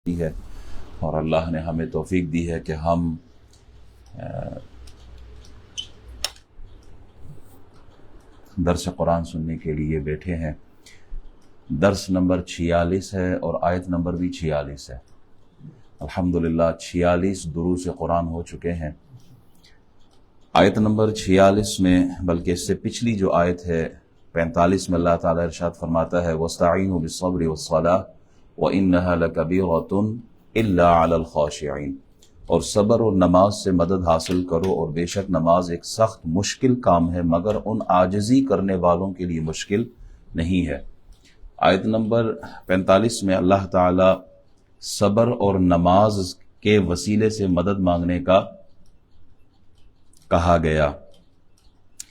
دی ہے اور اللہ نے ہمیں توفیق دی ہے کہ ہم درس قرآن سننے کے لیے بیٹھے ہیں۔ درس نمبر 46 ہے اور آیت نمبر بھی 46 ہے۔ الحمدللہ 46 دروس قرآن ہو چکے ہیں۔ آیت نمبر 46 میں، بلکہ اس سے پچھلی جو آیت ہے 45 میں، اللہ تعالیٰ ارشاد فرماتا ہے وَاسْتَعِینُوا بِالصَّبْرِ وَالصَّلَاةِ وَإِنَّهَا لَكَبِیرَةٌ إِلَّا عَلَى الْخَاشِعِینَ، اور صبر اور نماز سے مدد حاصل کرو، اور بے شک نماز ایک سخت مشکل کام ہے مگر ان عاجزی کرنے والوں کے لیے مشکل نہیں ہے۔ آیت نمبر 45 میں اللہ تعالیٰ صبر اور نماز کے وسیلے سے مدد مانگنے کا کہا گیا۔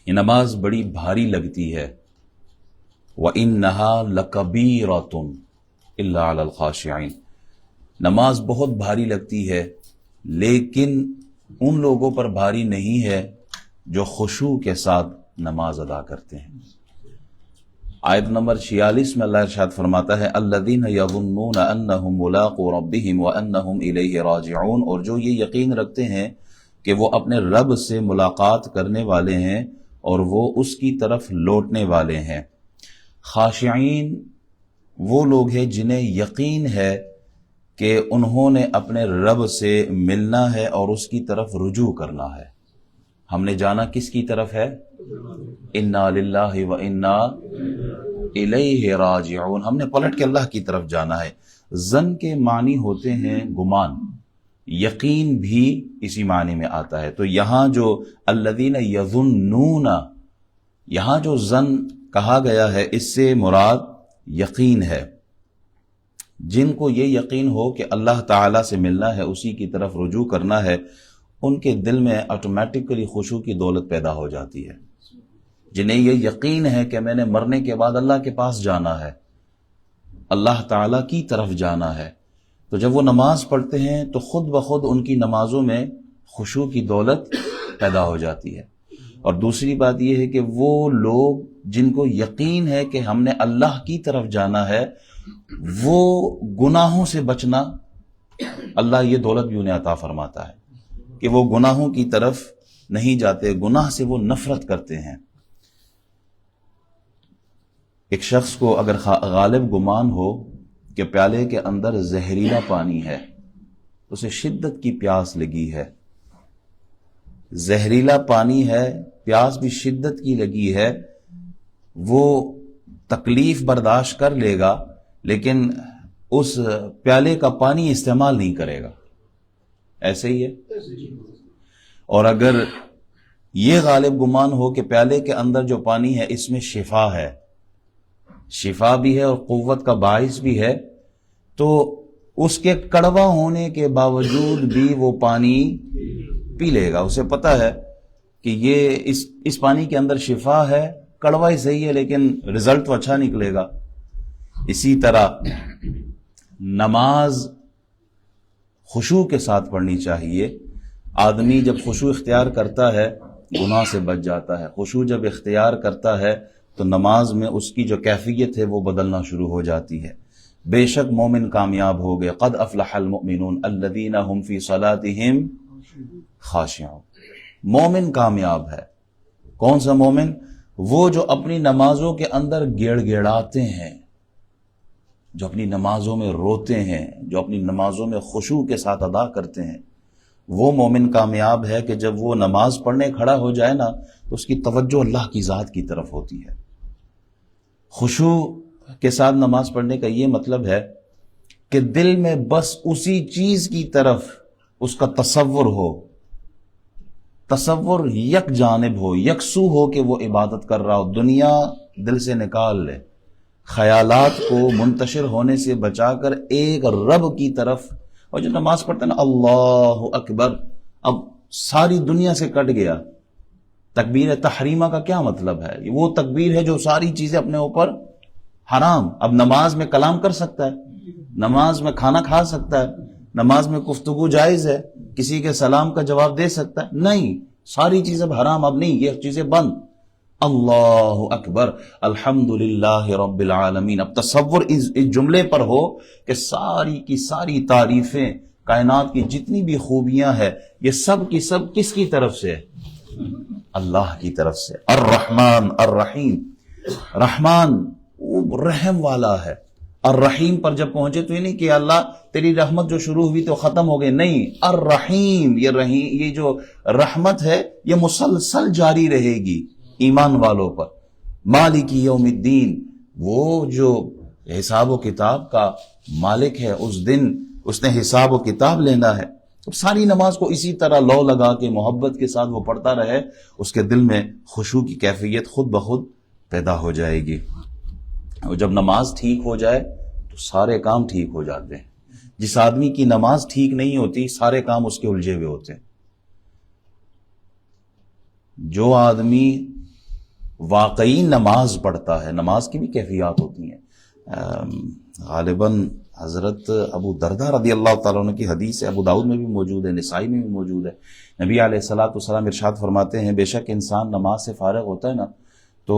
یہ نماز بڑی بھاری لگتی ہے۔ وَإِنَّهَا لَكَبِيرَةٌ إِلَّا عَلَى الْخَاشِعِينَ، نماز بہت بھاری لگتی ہے لیکن ان لوگوں پر بھاری نہیں ہے جو خشوع کے ساتھ نماز ادا کرتے ہیں۔ آیت نمبر 46 میں اللہ ارشاد فرماتا ہے الَّذِينَ يَظُنُّونَ أَنَّهُمْ مُلَاقُو رَبِّهِمْ وَأَنَّهُمْ إِلَيْهِ رَاجِعُونَ، اور جو یہ یقین رکھتے ہیں کہ وہ اپنے رب سے ملاقات کرنے والے ہیں اور وہ اس کی طرف لوٹنے والے ہیں۔ خاشعین وہ لوگ ہیں جنہیں یقین ہے کہ انہوں نے اپنے رب سے ملنا ہے اور اس کی طرف رجوع کرنا ہے۔ ہم نے جانا کس کی طرف ہے؟ انا للہ و انا الیہ راجعون، ہم نے پلٹ کے اللہ کی طرف جانا ہے۔ ظن کے معنی ہوتے ہیں گمان، یقین بھی اسی معنی میں آتا ہے۔ تو یہاں جو الذین یظنون، یہاں جو ظن کہا گیا ہے اس سے مراد یقین ہے۔ جن کو یہ یقین ہو کہ اللہ تعالیٰ سے ملنا ہے، اسی کی طرف رجوع کرنا ہے، ان کے دل میں آٹومیٹکلی خشوع کی دولت پیدا ہو جاتی ہے۔ جنہیں یہ یقین ہے کہ میں نے مرنے کے بعد اللہ کے پاس جانا ہے، اللہ تعالیٰ کی طرف جانا ہے، تو جب وہ نماز پڑھتے ہیں تو خود بخود ان کی نمازوں میں خشوع کی دولت پیدا ہو جاتی ہے۔ اور دوسری بات یہ ہے کہ وہ لوگ جن کو یقین ہے کہ ہم نے اللہ کی طرف جانا ہے، وہ گناہوں سے بچنا، اللہ یہ دولت بھی انہیں عطا فرماتا ہے کہ وہ گناہوں کی طرف نہیں جاتے، گناہ سے وہ نفرت کرتے ہیں۔ ایک شخص کو اگر غالب گمان ہو کہ پیالے کے اندر زہریلا پانی ہے، اسے شدت کی پیاس لگی ہے، زہریلا پانی ہے، پیاس بھی شدت کی لگی ہے، وہ تکلیف برداشت کر لے گا لیکن اس پیالے کا پانی استعمال نہیں کرے گا، ایسے ہی ہے۔ اور اگر یہ غالب گمان ہو کہ پیالے کے اندر جو پانی ہے اس میں شفا ہے، شفا بھی ہے اور قوت کا باعث بھی ہے، تو اس کے کڑوا ہونے کے باوجود بھی وہ پانی پی لے گا۔ اسے پتہ ہے کہ یہ اس پانی کے اندر شفا ہے، کڑوا ہی صحیح ہے لیکن رزلٹ تو اچھا نکلے گا۔ اسی طرح نماز خشوع کے ساتھ پڑھنی چاہیے۔ آدمی جب خشوع اختیار کرتا ہے گناہ سے بچ جاتا ہے، خشوع جب اختیار کرتا ہے تو نماز میں اس کی جو کیفیت ہے وہ بدلنا شروع ہو جاتی ہے۔ بے شک مومن کامیاب ہو گئے، قد افلح المؤمنون الذین هم فی صلاتهم خاشعون، مومن کامیاب ہے۔ کون سا مومن؟ وہ جو اپنی نمازوں کے اندر گیڑ گیڑاتے ہیں، جو اپنی نمازوں میں روتے ہیں، جو اپنی نمازوں میں خشوع کے ساتھ ادا کرتے ہیں، وہ مومن کامیاب ہے کہ جب وہ نماز پڑھنے کھڑا ہو جائے نا تو اس کی توجہ اللہ کی ذات کی طرف ہوتی ہے۔ خشوع کے ساتھ نماز پڑھنے کا یہ مطلب ہے کہ دل میں بس اسی چیز کی طرف اس کا تصور ہو، تصور یک جانب ہو، یکسو ہو کہ وہ عبادت کر رہا ہو، دنیا دل سے نکال لے، خیالات کو منتشر ہونے سے بچا کر ایک رب کی طرف۔ اور جو نماز پڑھتا ہے نا اللہ اکبر، اب ساری دنیا سے کٹ گیا۔ تکبیر تحریمہ کا کیا مطلب ہے؟ وہ تکبیر ہے جو ساری چیزیں اپنے اوپر حرام۔ اب نماز میں کلام کر سکتا ہے، نماز میں کھانا کھا سکتا ہے، نماز میں گفتگو جائز ہے، کسی کے سلام کا جواب دے سکتا ہے، نہیں، ساری چیزیں اب حرام، اب نہیں، یہ چیزیں بند۔ اللہ اکبر الحمدللہ رب العالمین. اب تصور اس جملے پر ہو کہ ساری کی ساری تعریفیں، کائنات کی جتنی بھی خوبیاں ہیں، یہ سب کی سب کس کی طرف سے ہے؟ اللہ کی طرف سے. الرحمن الرحیم. رحمان وہ رحم والا ہے. الرحیم پر جب پہنچے تو یہ نہیں کہ اللہ تیری رحمت جو شروع ہوئی تو ختم ہو گئی، نہیں، الرحیم، یہ جو رحمت ہے یہ مسلسل جاری رہے گی ایمان والوں پر. مالک یوم الدین، وہ جو حساب و کتاب کا مالک ہے، اس دن اس نے حساب و کتاب لینا ہے. تو ساری نماز کو اسی طرح لو لگا کے محبت کے ساتھ وہ پڑھتا رہے، اس کے دل میں خشوع کی کیفیت خود بخود پیدا ہو جائے گی. اور جب نماز ٹھیک ہو جائے تو سارے کام ٹھیک ہو جاتے ہیں. جس آدمی کی نماز ٹھیک نہیں ہوتی سارے کام اس کے الجھے ہوئے ہوتے ہیں. جو آدمی واقعی نماز پڑھتا ہے، نماز کی بھی کیفیات ہوتی ہیں. غالباً حضرت ابو دردہ رضی اللہ تعالیٰ عنہ کی حدیث ہے، ابو داؤد میں بھی موجود ہے، نسائی میں بھی موجود ہے. نبی علیہ الصلوۃ والسلام ارشاد فرماتے ہیں، بے شک انسان نماز سے فارغ ہوتا ہے نا تو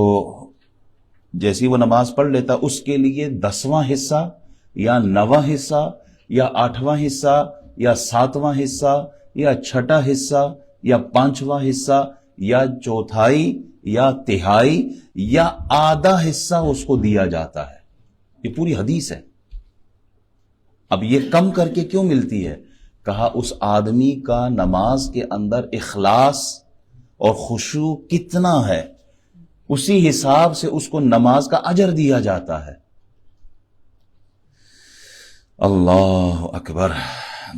جیسی وہ نماز پڑھ لیتا اس کے لیے 10واں حصہ یا 9واں حصہ یا 8واں حصہ یا 7واں حصہ یا 6واں حصہ یا 5واں حصہ یا 1/4 یا 1/3 یا آدھا حصہ اس کو دیا جاتا ہے. یہ پوری حدیث ہے. اب یہ کم کر کے کیوں ملتی ہے؟ کہا اس آدمی کا نماز کے اندر اخلاص اور خشوع کتنا ہے، اسی حساب سے اس کو نماز کا اجر دیا جاتا ہے. اللہ اکبر.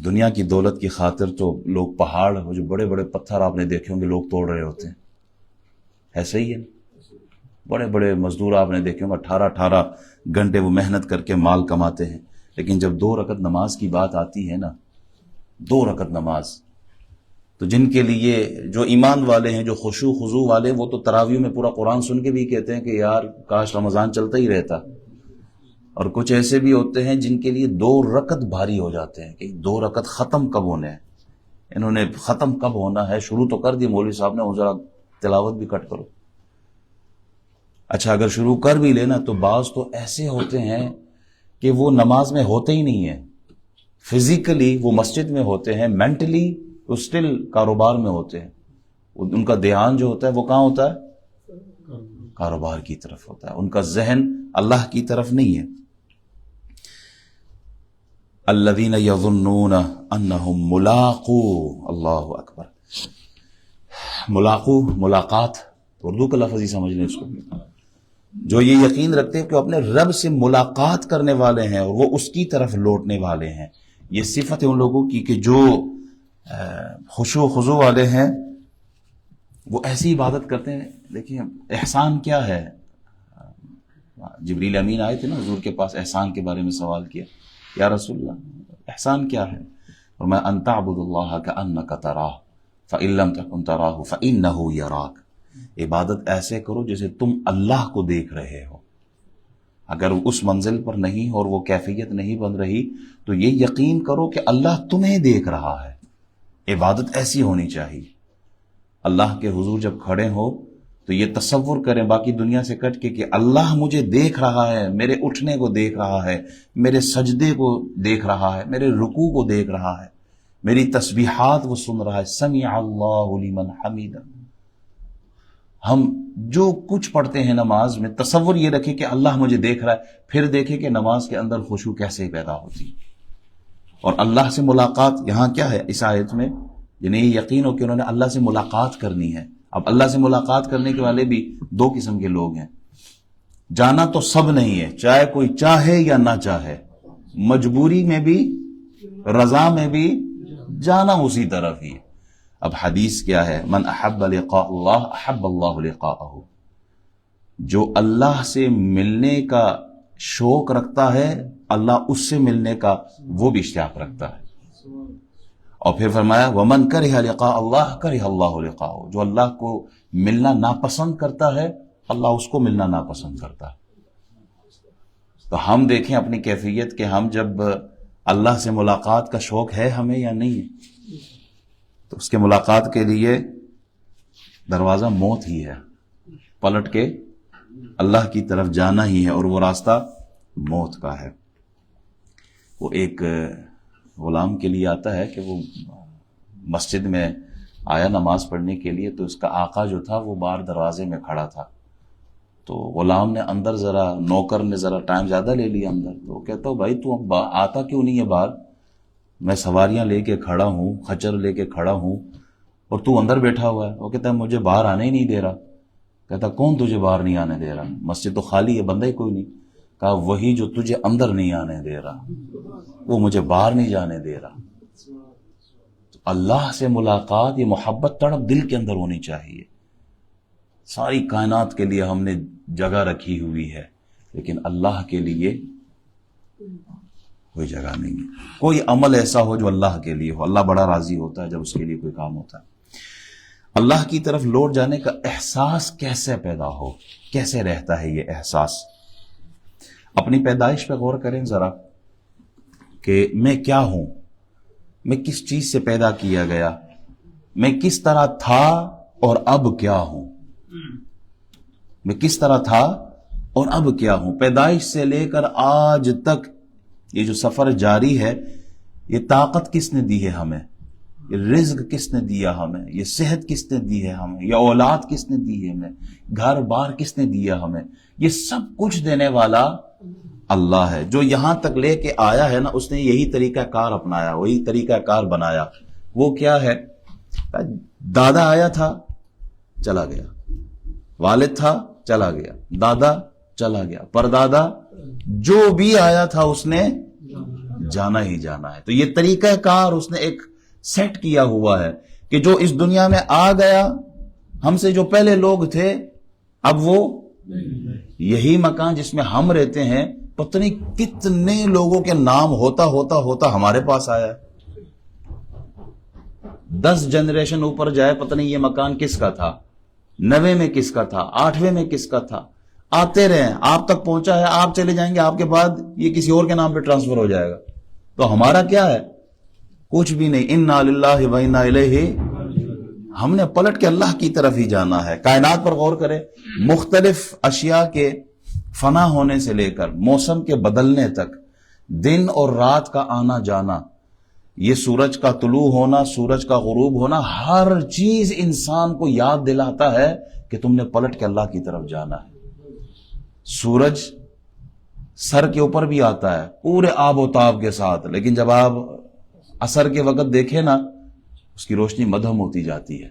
دنیا کی دولت کی خاطر تو لوگ پہاڑ، جو بڑے بڑے پتھر آپ نے دیکھے ہوں گے لوگ توڑ رہے ہوتے ہیں، ایسے ہی ہے. بڑے بڑے مزدور آپ نے دیکھے ہوں گے 18 گھنٹے وہ محنت کر کے مال کماتے ہیں، لیکن جب 2 رکعت نماز کی بات آتی ہے نا، 2 رکعت نماز، تو جن کے لیے جو ایمان والے ہیں، جو خشوع خضوع والے، وہ تو تراویح میں پورا قرآن سن کے بھی کہتے ہیں کہ یار کاش رمضان چلتا ہی رہتا. اور کچھ ایسے بھی ہوتے ہیں جن کے لیے 2 رکعت بھاری ہو جاتے ہیں کہ 2 رکعت ختم کب ہونے ہیں، انہوں نے ختم کب ہونا ہے. شروع تو کر دی مولوی صاحب نے، ذرا تلاوت بھی کٹ کرو. اچھا اگر شروع کر بھی لینا تو بعض تو ایسے ہوتے ہیں کہ وہ نماز میں ہوتے ہی نہیں ہیں. فزیکلی وہ مسجد میں ہوتے ہیں، مینٹلی وہ اسٹل کاروبار میں ہوتے ہیں. ان کا دھیان جو ہوتا ہے وہ کہاں ہوتا ہے؟ کاروبار کی طرف ہوتا ہے. ان کا ذہن اللہ کی طرف نہیں ہے. الذین یظنون انہم ملاقو. اللہ اکبر. ملاقو، ملاقات، اردو کا لفظ ہی سمجھ لیں اس کو. جو یہ یقین رکھتے ہیں کہ وہ اپنے رب سے ملاقات کرنے والے ہیں اور وہ اس کی طرف لوٹنے والے ہیں. یہ صفت ہے ان لوگوں کی کہ جو خشوع خضوع والے ہیں وہ ایسی عبادت کرتے ہیں. دیکھیں احسان کیا ہے. جبریل امین آئے تھے نا حضور کے پاس، احسان کے بارے میں سوال کیا، یا رسول اللہ احسان کیا ہے؟ اور میں ان تعبد اللہ کأنک تراہ فإن لم تکن تراہ فإنہ یراک. عبادت ایسے کرو جیسے تم اللہ کو دیکھ رہے ہو. اگر اس منزل پر نہیں اور وہ کیفیت نہیں بن رہی تو یہ یقین کرو کہ اللہ تمہیں دیکھ رہا ہے. عبادت ایسی ہونی چاہیے. اللہ کے حضور جب کھڑے ہو تو یہ تصور کریں باقی دنیا سے کٹ کے کہ اللہ مجھے دیکھ رہا ہے، میرے اٹھنے کو دیکھ رہا ہے، میرے سجدے کو دیکھ رہا ہے، میرے رکوع کو دیکھ رہا ہے، میری تسبیحات وہ سن رہا ہے. سمع اللہ لمن حمیدہ. ہم جو کچھ پڑھتے ہیں نماز میں تصور یہ رکھیں کہ اللہ مجھے دیکھ رہا ہے، پھر دیکھیں کہ نماز کے اندر خشوع کیسے پیدا ہوتی. اور اللہ سے ملاقات یہاں کیا ہے اس آیت میں، جنہیں یہ یقین ہو کہ انہوں نے اللہ سے ملاقات کرنی ہے. اب اللہ سے ملاقات کرنے کے والے بھی 2 قسم کے لوگ ہیں. جانا تو سب نہیں ہے، چاہے کوئی چاہے یا نہ چاہے، مجبوری میں بھی رضا میں بھی جانا اسی طرف ہی ہے. اب حدیث کیا ہے؟ من احب لقاء اللہ احب اللہ لقاءہ. جو اللہ سے ملنے کا شوق رکھتا ہے اللہ اس سے ملنے کا وہ بھی اشتیاق رکھتا ہے. اور پھر فرمایا ومن کرہ لقاء اللہ کرہ اللہ لقاءہ. جو اللہ کو ملنا ناپسند کرتا ہے اللہ اس کو ملنا ناپسند کرتا ہے. تو ہم دیکھیں اپنی کیفیت کہ ہم جب اللہ سے ملاقات کا شوق ہے ہمیں یا نہیں ہے. تو اس کے ملاقات کے لیے دروازہ موت ہی ہے. پلٹ کے اللہ کی طرف جانا ہی ہے، اور وہ راستہ موت کا ہے۔ وہ ایک غلام کے لیے آتا ہے کہ وہ مسجد میں آیا نماز پڑھنے کے لیے، تو اس کا آقا جو تھا وہ باہر دروازے میں کھڑا تھا، تو غلام نے اندر ذرا، نوکر نے ذرا ٹائم زیادہ لے لیا اندر، تو کہتا ہوں بھائی تو آتا کیوں نہیں ہے باہر؟ میں سواریاں لے کے کھڑا ہوں، خچر لے کے کھڑا ہوں، اور تو اندر بیٹھا ہوا ہے۔ وہ کہتا ہے مجھے باہر آنے ہی نہیں دے رہا۔ کہتا کون تجھے باہر نہیں آنے دے رہا؟ مسجد تو خالی ہے، بندہ ہی کوئی نہیں۔ کہا وہی جو تجھے اندر نہیں آنے دے رہا، وہ مجھے باہر نہیں جانے دے رہا۔ تو اللہ سے ملاقات، یہ محبت تڑپ دل کے اندر ہونی چاہیے۔ ساری کائنات کے لیے ہم نے جگہ رکھی ہوئی ہے، لیکن اللہ کے لیے کوئی جگہ نہیں ہے۔ کوئی عمل ایسا ہو جو اللہ کے لیے ہو، اللہ بڑا راضی ہوتا ہے جب اس کے لیے کوئی کام ہوتا ہے۔ اللہ کی طرف لوٹ جانے کا احساس کیسے پیدا ہو، کیسے رہتا ہے یہ احساس؟ اپنی پیدائش پہ غور کریں ذرا کہ میں کیا ہوں، میں کس چیز سے پیدا کیا گیا، میں کس طرح تھا اور اب کیا ہوں، میں کس طرح تھا اور اب کیا ہوں۔ پیدائش سے لے کر آج تک یہ جو سفر جاری ہے، یہ طاقت کس نے دی ہے ہمیں، یہ رزق کس نے دیا ہمیں، یہ صحت کس نے دی ہے ہمیں، یہ اولاد کس نے دی ہے ہمیں، گھر بار کس نے دیا ہمیں؟ یہ سب کچھ دینے والا اللہ ہے۔ جو یہاں تک لے کے آیا ہے نا، اس نے یہی طریقہ کار اپنایا، وہی طریقہ کار بنایا۔ وہ کیا ہے؟ دادا آیا تھا چلا گیا، والد تھا چلا گیا، دادا چلا گیا، پردادا، جو بھی آیا تھا اس نے جانا ہی جانا ہے۔ تو یہ طریقہ کار اس نے ایک سیٹ کیا ہوا ہے کہ جو اس دنیا میں آ گیا، ہم سے جو پہلے لوگ تھے، اب وہ یہی مکان جس میں ہم رہتے ہیں، پتہ نہیں کتنے لوگوں کے نام ہوتا ہوتا ہوتا ہمارے پاس آیا ہے۔ 10 جنریشن اوپر جائے، پتہ نہیں یہ مکان کس کا تھا، 9 میں کس کا تھا، 8ویں میں کس کا تھا، آتے رہے، آپ تک پہنچا ہے، آپ چلے جائیں گے، آپ کے بعد یہ کسی اور کے نام پہ ٹرانسفر ہو جائے گا۔ تو ہمارا کیا ہے؟ کچھ بھی نہیں۔ انا للہ و انا الیہ، ہم نے پلٹ کے اللہ کی طرف ہی جانا ہے۔ کائنات پر غور کریں، مختلف اشیاء کے فنا ہونے سے لے کر موسم کے بدلنے تک، دن اور رات کا آنا جانا، یہ سورج کا طلوع ہونا، سورج کا غروب ہونا، ہر چیز انسان کو یاد دلاتا ہے کہ تم نے پلٹ کے اللہ کی طرف جانا ہے۔ سورج سر کے اوپر بھی آتا ہے پورے آب و تاب کے ساتھ، لیکن جب آپ عصر کے وقت دیکھیں نا، اس کی روشنی مدھم ہوتی جاتی ہے۔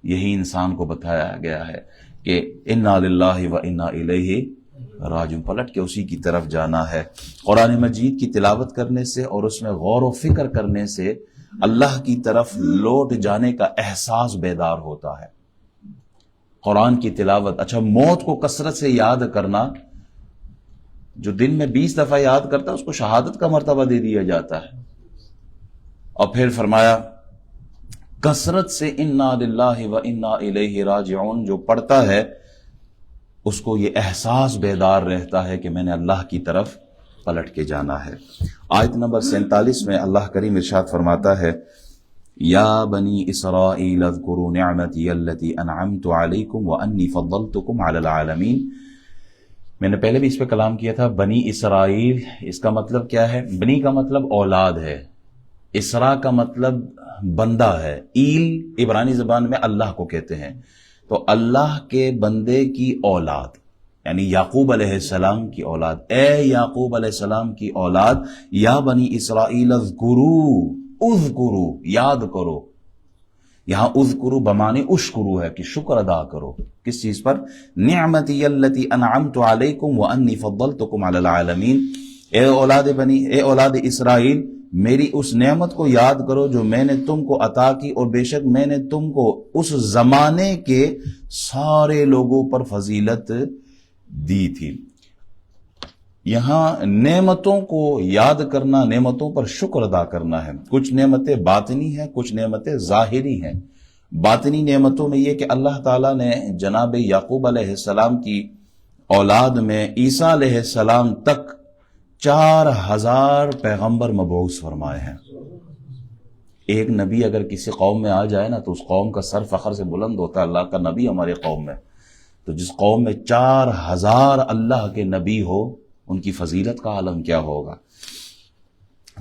یہی انسان کو بتایا گیا ہے کہ انا للہ و انا الیہ راجعون، پلٹ کے اسی کی طرف جانا ہے۔ قرآن مجید کی تلاوت کرنے سے اور اس میں غور و فکر کرنے سے اللہ کی طرف لوٹ جانے کا احساس بیدار ہوتا ہے۔ قرآن کی تلاوت، اچھا موت کو کثرت سے یاد کرنا، جو دن میں 20 دفعہ یاد کرتا ہے اس کو شہادت کا مرتبہ دے دیا جاتا ہے۔ اور پھر فرمایا کثرت سے انا للہ و انا الیہ راجعون جو پڑھتا ہے، اس کو یہ احساس بیدار رہتا ہے کہ میں نے اللہ کی طرف پلٹ کے جانا ہے۔ آیت نمبر 47 میں اللہ کریم ارشاد فرماتا ہے، یا بنی اسرائیل اذکروا نعمتی التی انعمت علیکم وانی فضلتکم علی العالمین۔ میں نے پہلے بھی اس پہ کلام کیا تھا۔ بنی اسرائیل، اس کا مطلب کیا ہے؟ بنی کا مطلب اولاد ہے، اسرا کا مطلب بندہ ہے، ایل عبرانی زبان میں اللہ کو کہتے ہیں۔ تو اللہ کے بندے کی اولاد، یعنی یعقوب علیہ السلام کی اولاد، اے یعقوب علیہ السلام کی اولاد، یا بنی اسرائیل اذکرو، یاد کرو۔ یہاں اذکرو بمعنی اشکرو ہے کہ شکر ادا کرو، کس چیز پر؟ نعمتی التی انعمت علیکم وانی فضلتکم علی العالمین، اے اولاد اسرائیل، میری اس نعمت کو یاد کرو جو میں نے تم کو عطا کی، اور بے شک میں نے تم کو اس زمانے کے سارے لوگوں پر فضیلت دی تھی۔ یہاں نعمتوں کو یاد کرنا، نعمتوں پر شکر ادا کرنا ہے۔ کچھ نعمتیں باطنی ہیں، کچھ نعمتیں ظاہری ہیں۔ باطنی نعمتوں میں یہ کہ اللہ تعالیٰ نے جناب یعقوب علیہ السلام کی اولاد میں عیسیٰ علیہ السلام تک 4000 پیغمبر مبعوث فرمائے ہیں۔ ایک نبی اگر کسی قوم میں آ جائے نا تو اس قوم کا سر فخر سے بلند ہوتا ہے، اللہ کا نبی ہمارے قوم میں۔ تو جس قوم میں 4000 اللہ کے نبی ہو ان کی فضیلت کا عالم کیا ہوگا۔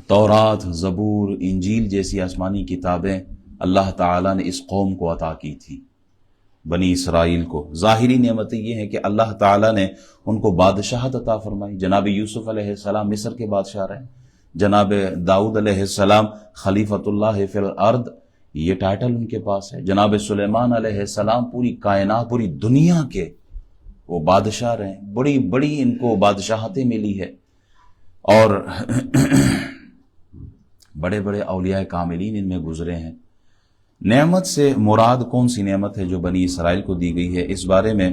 تورات، زبور، انجیل جیسی آسمانی کتابیں اللہ تعالیٰ نے اس قوم کو عطا کی تھی، بنی اسرائیل کو۔ ظاہری نعمتیں یہ ہیں کہ اللہ تعالیٰ نے ان کو بادشاہت عطا فرمائی۔ جناب یوسف علیہ السلام مصر کے بادشاہ رہے، جناب داؤد علیہ السلام خلیفۃ اللہ فی الارض، یہ ٹائٹل ان کے پاس ہے۔ جناب سلیمان علیہ السلام پوری کائنات، پوری دنیا کے وہ بادشاہ رہے، بڑی بڑی ان کو بادشاہتیں ملی ہے، اور بڑے بڑے اولیاء کاملین ان میں گزرے ہیں۔ نعمت سے مراد کون سی نعمت ہے جو بنی اسرائیل کو دی گئی ہے؟ اس بارے میں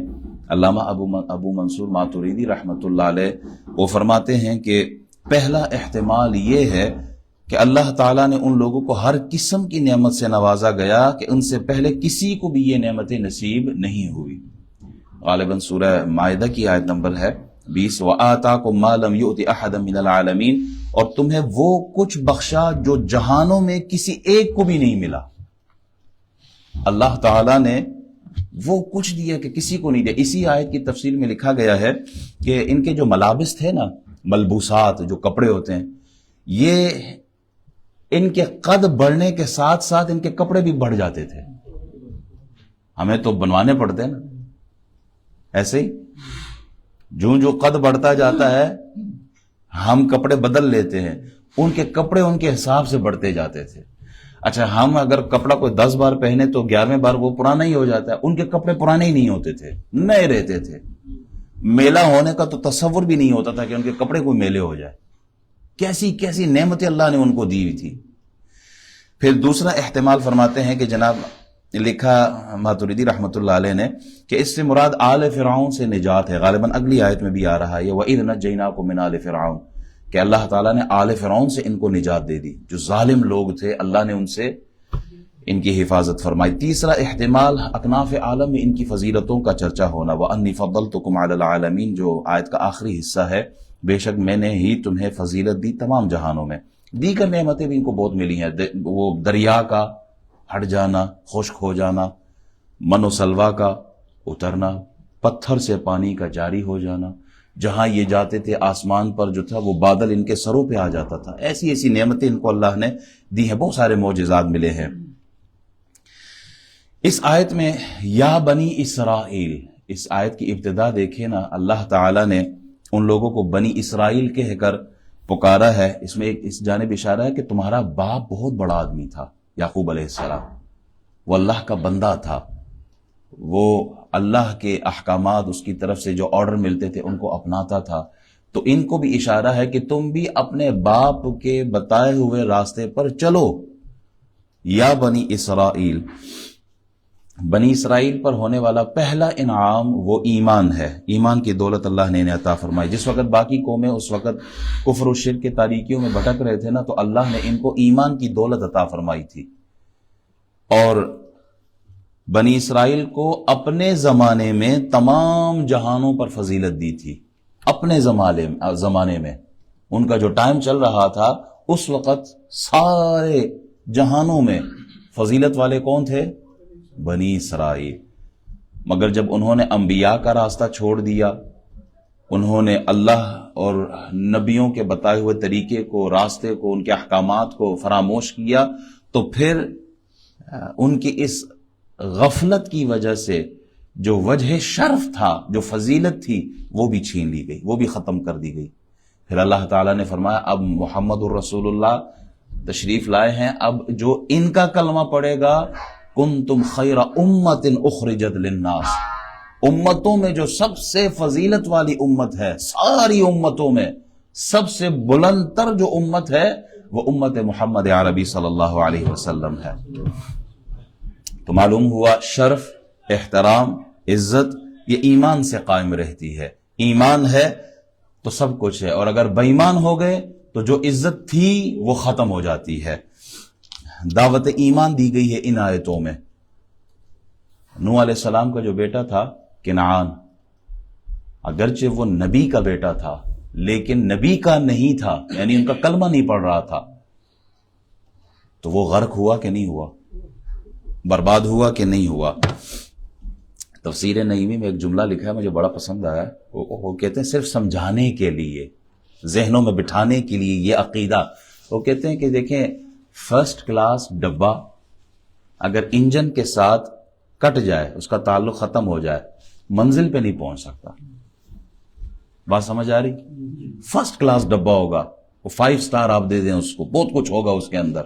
علامہ ابو منصور ماتوریدی رحمۃ اللہ علیہ وہ فرماتے ہیں کہ پہلا احتمال یہ ہے کہ اللہ تعالیٰ نے ان لوگوں کو ہر قسم کی نعمت سے نوازا گیا کہ ان سے پہلے کسی کو بھی یہ نعمتیں نصیب نہیں ہوئی۔ غالباً سورہ مائدہ کی آیت نمبر ہے 20، وَآتَاكُم مَّا لَمْ يُؤْتِ أَحَدًا مِّنَ الْعَالَمِينَ، اور تمہیں وہ کچھ بخشا جو جہانوں میں کسی ایک کو بھی نہیں ملا۔ اللہ تعالیٰ نے وہ کچھ دیا کہ کسی کو نہیں دیا۔ اسی آیت کی تفسیر میں لکھا گیا ہے کہ ان کے جو ملابس تھے نا، ملبوسات جو کپڑے ہوتے ہیں، یہ ان کے قد بڑھنے کے ساتھ ساتھ ان کے کپڑے بھی بڑھ جاتے تھے۔ ہمیں تو بنوانے پڑتے ہیں نا، ایسے ہی جو قد بڑھتا جاتا ہے ہم کپڑے بدل لیتے ہیں، ان کے کپڑے ان کے حساب سے بڑھتے جاتے تھے۔ اچھا، ہم اگر کپڑا کوئی 10 بار پہنے تو 11ویں بار وہ پرانا ہی ہو جاتا ہے، ان کے کپڑے پرانے ہی نہیں ہوتے تھے، نئے رہتے تھے۔ میلہ ہونے کا تو تصور بھی نہیں ہوتا تھا کہ ان کے کپڑے کوئی میلے ہو جائے۔ کیسی کیسی نعمتیں اللہ نے ان کو دی ہوئی تھی۔ پھر دوسرا احتمال فرماتے ہیں کہ جناب لکھا ماتوریدی رحمۃ اللہ علیہ نے کہ اس سے مراد آل فرعون سے نجات ہے۔ غالباً اگلی آیت میں بھی آ رہا ہے، وَإِذْ نَجَّيْنَاكُم مِّنْ آلِ فِرْعَوْنَ، کہ اللہ تعالیٰ نے آل فرعون سے ان کو نجات دے دی، جو ظالم لوگ تھے اللہ نے ان سے ان کی حفاظت فرمائی۔ تیسرا احتمال اکناف عالم میں ان کی فضیلتوں کا چرچا ہونا، وَأَنِّي فَضَّلْتُكُمْ عَلَى الْعَالَمِينَ، جو آیت کا آخری حصہ ہے، بے شک میں نے ہی تمہیں فضیلت دی تمام جہانوں میں۔ دیگر نعمتیں بھی ان کو بہت ملی ہیں، وہ دریا کا ہٹ جانا، خشک ہو جانا، من و سلوا کا اترنا، پتھر سے پانی کا جاری ہو جانا، جہاں یہ جاتے تھے آسمان پر جو تھا وہ بادل ان کے سروں پہ آ جاتا تھا۔ ایسی ایسی نعمتیں ان کو اللہ نے دی ہیں، بہت سارے معجزات ملے ہیں۔ اس آیت میں یا بنی اسرائیل، اس آیت کی ابتدا دیکھیں نا، اللہ تعالیٰ نے ان لوگوں کو بنی اسرائیل کہہ کر پکارا ہے۔ اس میں ایک اس جانب اشارہ ہے کہ تمہارا باپ بہت بڑا آدمی تھا، یعقوب علیہ السلام، وہ اللہ کا بندہ تھا، وہ اللہ کے احکامات، اس کی طرف سے جو آرڈر ملتے تھے ان کو اپناتا تھا۔ تو ان کو بھی اشارہ ہے کہ تم بھی اپنے باپ کے بتائے ہوئے راستے پر چلو۔ یا بنی اسرائیل، بنی اسرائیل پر ہونے والا پہلا انعام وہ ایمان ہے۔ ایمان کی دولت اللہ نے انہیں عطا فرمائی۔ جس وقت باقی قومیں اس وقت کفر و شرک کے تاریکیوں میں بھٹک رہے تھے نا، تو اللہ نے ان کو ایمان کی دولت عطا فرمائی تھی، اور بنی اسرائیل کو اپنے زمانے میں تمام جہانوں پر فضیلت دی تھی۔ اپنے زمانے میں ان کا جو ٹائم چل رہا تھا اس وقت سارے جہانوں میں فضیلت والے کون تھے؟ بنی اسرائیل۔ مگر جب انہوں نے انبیاء کا راستہ چھوڑ دیا، انہوں نے اللہ اور نبیوں کے بتائے ہوئے طریقے کو، راستے کو، ان کے احکامات کو فراموش کیا، تو پھر ان کی اس غفلت کی وجہ سے جو وجہ شرف تھا، جو فضیلت تھی، وہ بھی چھین لی گئی، وہ بھی ختم کر دی گئی۔ پھر اللہ تعالیٰ نے فرمایا اب محمد الرسول اللہ تشریف لائے ہیں، اب جو ان کا کلمہ پڑے گا، کنتم خیر امت اخرجت للناس، امتوں میں جو سب سے فضیلت والی امت ہے، ساری امتوں میں سب سے بلند تر جو امت ہے وہ امت محمد عربی صلی اللہ علیہ وسلم ہے۔ تو معلوم ہوا شرف، احترام، عزت یہ ایمان سے قائم رہتی ہے۔ ایمان ہے تو سب کچھ ہے، اور اگر بے ایمان ہو گئے تو جو عزت تھی وہ ختم ہو جاتی ہے۔ دعوت ایمان دی گئی ہے ان آیتوں میں۔ نوح علیہ السلام کا جو بیٹا تھا کنعان، اگرچہ وہ نبی کا بیٹا تھا لیکن نبی کا نہیں تھا، یعنی ان کا کلمہ نہیں پڑھ رہا تھا، تو وہ غرق ہوا کہ نہیں ہوا، برباد ہوا کہ نہیں ہوا۔ تفسیر نعیمی میں ایک جملہ لکھا ہے مجھے بڑا پسند آیا، وہ کہتے ہیں صرف سمجھانے کے لیے، ذہنوں میں بٹھانے کے لیے یہ عقیدہ، وہ کہتے ہیں کہ دیکھیں فرسٹ کلاس ڈبہ اگر انجن کے ساتھ کٹ جائے، اس کا تعلق ختم ہو جائے، منزل پہ نہیں پہنچ سکتا۔ بات سمجھ آ رہی؟ فرسٹ کلاس ڈبہ ہوگا، وہ 5 سٹار آپ دے دیں اس کو، بہت کچھ ہوگا اس کے اندر،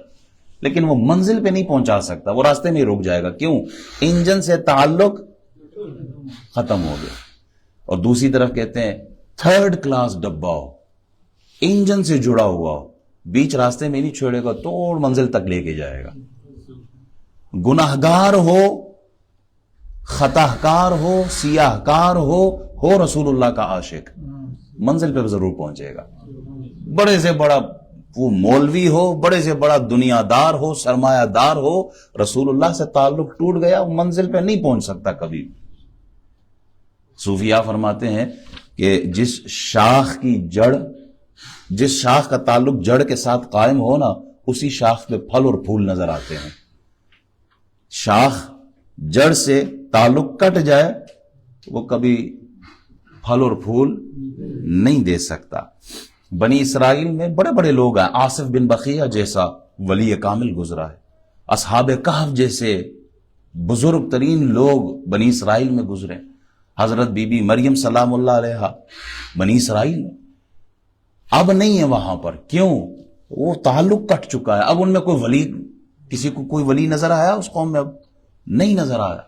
لیکن وہ منزل پہ نہیں پہنچا سکتا، وہ راستے میں ہی رک جائے گا۔ کیوں؟ انجن سے تعلق ختم ہو گیا۔ اور دوسری طرف کہتے ہیں تھرڈ کلاس ڈبہ ہو، انجن سے جڑا ہوا ہو، بیچ راستے میں نہیں چھوڑے گا، توڑ منزل تک لے کے جائے گا۔ گناہگار ہو، خطاکار ہو، سیاہ کار ہو رسول اللہ کا عاشق، منزل پہ ضرور پہنچے گا۔ بڑے سے بڑا وہ مولوی ہو، بڑے سے بڑا دنیا دار ہو، سرمایہ دار ہو، رسول اللہ سے تعلق ٹوٹ گیا، وہ منزل پہ نہیں پہنچ سکتا کبھی۔ صوفیاء فرماتے ہیں کہ جس شاخ کا تعلق جڑ کے ساتھ قائم ہو نا، اسی شاخ پہ پھل اور پھول نظر آتے ہیں۔ شاخ جڑ سے تعلق کٹ جائے وہ کبھی پھل اور پھول نہیں دے سکتا۔ بنی اسرائیل میں بڑے بڑے لوگ ہیں، آصف بن بقیہ جیسا ولی کامل گزرا ہے، اصحاب کہف جیسے بزرگ ترین لوگ بنی اسرائیل میں گزرے، حضرت بی بی مریم سلام اللہ علیہا بنی اسرائیل میں، اب نہیں ہے وہاں پر۔ کیوں؟ وہ تعلق کٹ چکا ہے۔ اب ان میں کوئی ولی، کسی کو کوئی ولی نظر آیا اس قوم میں؟ اب نہیں نظر آیا۔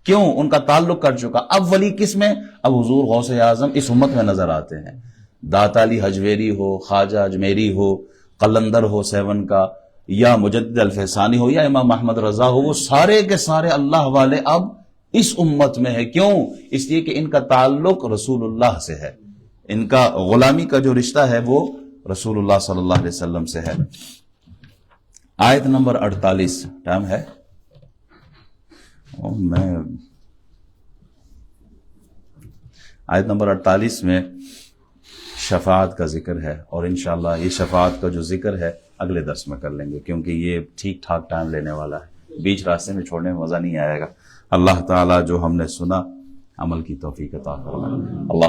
کیوں؟ ان کا تعلق کٹ چکا۔ اب ولی کس میں؟ اب حضور غوث اعظم اس امت میں نظر آتے ہیں۔ داتا علی حجویری ہو، خواجہ اجمیری ہو، قلندر ہو 7 کا، یا مجدد الفسانی ہو، یا امام احمد رضا ہو، وہ سارے کے سارے اللہ والے اب اس امت میں ہے۔ کیوں؟ اس لیے کہ ان کا تعلق رسول اللہ سے ہے، ان کا غلامی کا جو رشتہ ہے وہ رسول اللہ صلی اللہ علیہ وسلم سے ہے۔ آیت نمبر 48 ٹائم ہے؟ آیت نمبر 48 میں شفاعت کا ذکر ہے، اور انشاءاللہ یہ شفاعت کا جو ذکر ہے اگلے درس میں کر لیں گے، کیونکہ یہ ٹھیک ٹھاک ٹائم لینے والا ہے، بیچ راستے میں چھوڑنے میں مزہ نہیں آئے گا۔ اللہ تعالیٰ جو ہم نے سنا عمل کی توفیق عطا فرمائے۔ اللہ